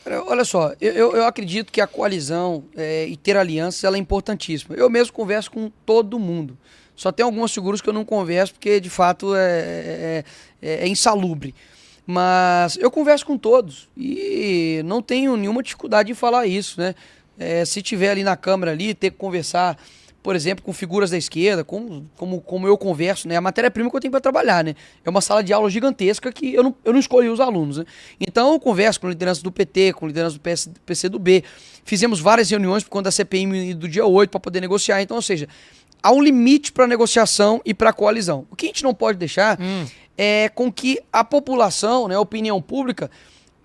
Cara, olha só, eu acredito que a coalizão e ter alianças ela é importantíssima. Eu mesmo converso com todo mundo. Só tem algumas figuras que eu não converso porque, de fato, é insalubre. Mas eu converso com todos e não tenho nenhuma dificuldade em falar isso, né? Se tiver ali na Câmara, ali, ter que conversar, por exemplo, com figuras da esquerda, como eu converso, né? A matéria-prima que eu tenho para trabalhar, né? É uma sala de aula gigantesca que eu não escolhi os alunos, né? Então eu converso com liderança do PT, com liderança do PCdoB. Fizemos várias reuniões por conta da CPI do dia 8 para poder negociar. Então, ou seja, há um limite para negociação e para coalizão. O que a gente não pode deixar é com que a população, né, a opinião pública,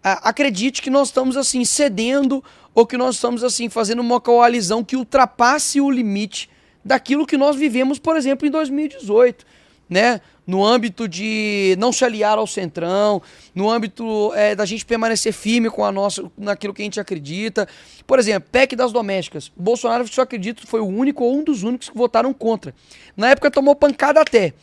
acredite que nós estamos assim cedendo ou que nós estamos assim fazendo uma coalizão que ultrapasse o limite daquilo que nós vivemos, por exemplo, em 2018, né? No âmbito de não se aliar ao Centrão, no âmbito da gente permanecer firme com naquilo que a gente acredita. Por exemplo, PEC das domésticas. O Bolsonaro, se eu acredito, foi o único ou um dos únicos que votaram contra. Na época tomou pancada até.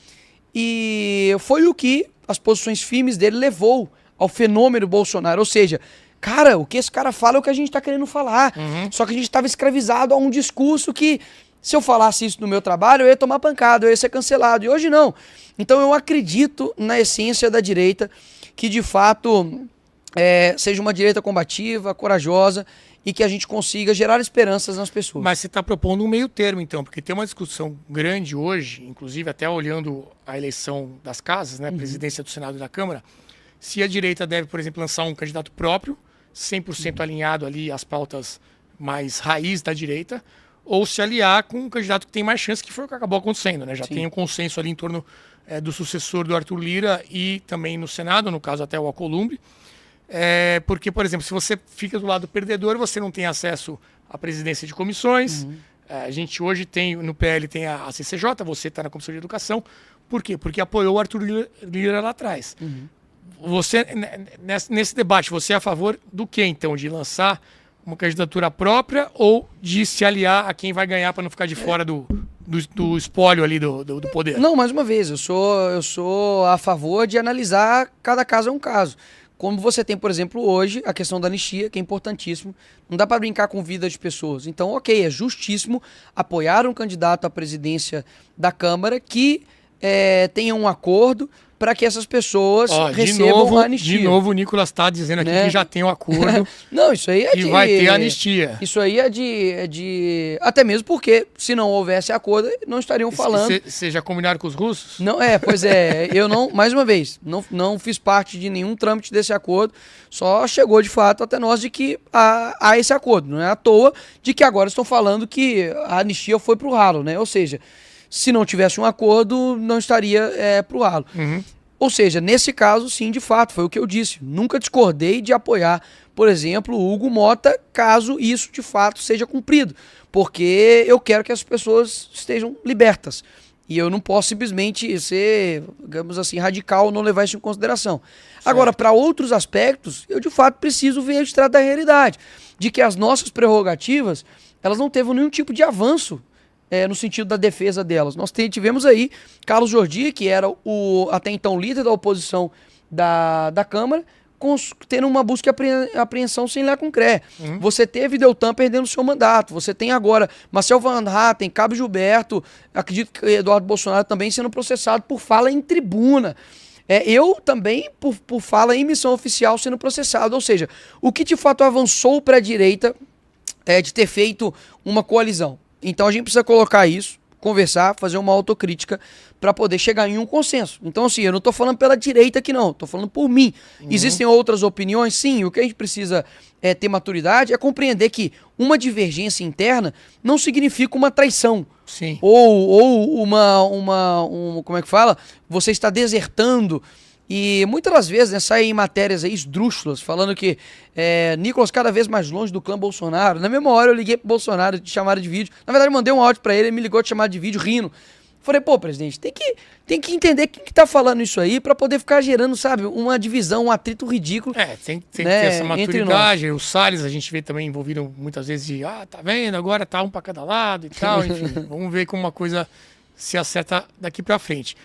E foi o que as posições firmes dele levou ao fenômeno Bolsonaro. Ou seja, cara, o que esse cara fala é o que a gente tá querendo falar. Só que a gente estava escravizado a um discurso que, se eu falasse isso no meu trabalho, eu ia tomar pancada, eu ia ser cancelado. E hoje não. Então eu acredito na essência da direita, que de fato seja uma direita combativa, corajosa, e que a gente consiga gerar esperanças nas pessoas. Mas você está propondo um meio termo, então, porque tem uma discussão grande hoje, inclusive até olhando a eleição das casas, né, presidência do Senado e da Câmara, se a direita deve, por exemplo, lançar um candidato próprio, 100% alinhado ali às pautas mais raiz da direita, ou se aliar com um candidato que tem mais chance, que foi o que acabou acontecendo, né? Já tem um consenso ali em torno do sucessor do Arthur Lira e também no Senado, no caso até o Alcolumbre. Porque, por exemplo, se você fica do lado perdedor, você não tem acesso à presidência de comissões. A gente hoje tem, no PL tem a CCJ, você está na Comissão de Educação. Por quê? Porque apoiou o Arthur Lira lá atrás. Você, nesse debate, você é a favor do que, então? De lançar uma candidatura própria ou de se aliar a quem vai ganhar para não ficar de fora do espólio ali do poder? Não, mais uma vez, eu sou a favor de analisar cada caso é um caso. Como você tem, por exemplo, hoje, a questão da anistia, que é importantíssimo. Não dá para brincar com vida de pessoas. Então, ok, é justíssimo apoiar um candidato à presidência da Câmara que tenha um acordo para que essas pessoas recebam a anistia. De novo, o Nicolas está dizendo aqui que já tem um acordo. Não, isso aí e vai ter anistia. Isso aí é de... Até mesmo porque, se não houvesse acordo, não estariam falando... Você já combinaram com os russos? Não, pois eu não, mais uma vez, não fiz parte de nenhum trâmite desse acordo, só chegou de fato até nós de que há esse acordo. Não é à toa de que agora estão falando que a anistia foi pro ralo, né? Ou seja, se não tivesse um acordo, não estaria pro ralo. Ou seja, nesse caso, sim, de fato, foi o que eu disse. Nunca discordei de apoiar, por exemplo, o Hugo Mota, caso isso de fato seja cumprido. Porque eu quero que as pessoas estejam libertas. E eu não posso simplesmente ser, digamos assim, radical, não levar isso em consideração. Certo. Agora, para outros aspectos, eu de fato preciso ver a estrada da realidade. De que as nossas prerrogativas, elas não teve nenhum tipo de avanço no sentido da defesa delas. Nós tivemos aí Carlos Jordi, que era o até então líder da oposição da Câmara, tendo uma busca e apreensão sem lé com cré. Você teve Deltan perdendo seu mandato. Você tem agora Marcel Van Hatten, Cabo Gilberto, acredito que Eduardo Bolsonaro também sendo processado por fala em tribuna. Eu também, por fala em missão oficial, sendo processado. Ou seja, o que de fato avançou para a direita de ter feito uma coalizão. Então a gente precisa colocar isso, conversar, fazer uma autocrítica para poder chegar em um consenso. Então assim, eu não estou falando pela direita aqui não, estou falando por mim. Existem outras opiniões? Sim, o que a gente precisa ter maturidade é compreender que uma divergência interna não significa uma traição. Sim. Ou como é que fala? Você está desertando. E muitas das vezes, né, saem matérias aí esdrúxulas falando que Nicolas cada vez mais longe do clã Bolsonaro. Na mesma hora eu liguei pro Bolsonaro de chamada de vídeo. Na verdade eu mandei um áudio pra ele me ligou de chamada de vídeo rindo. Falei, pô, presidente, tem que entender quem que tá falando isso aí pra poder ficar gerando, sabe, uma divisão, um atrito ridículo. Tem que ter essa maturidade. O Salles a gente vê também envolvido muitas vezes de, tá vendo, agora tá um pra cada lado e tal. Enfim, vamos ver como uma coisa se acerta daqui pra frente.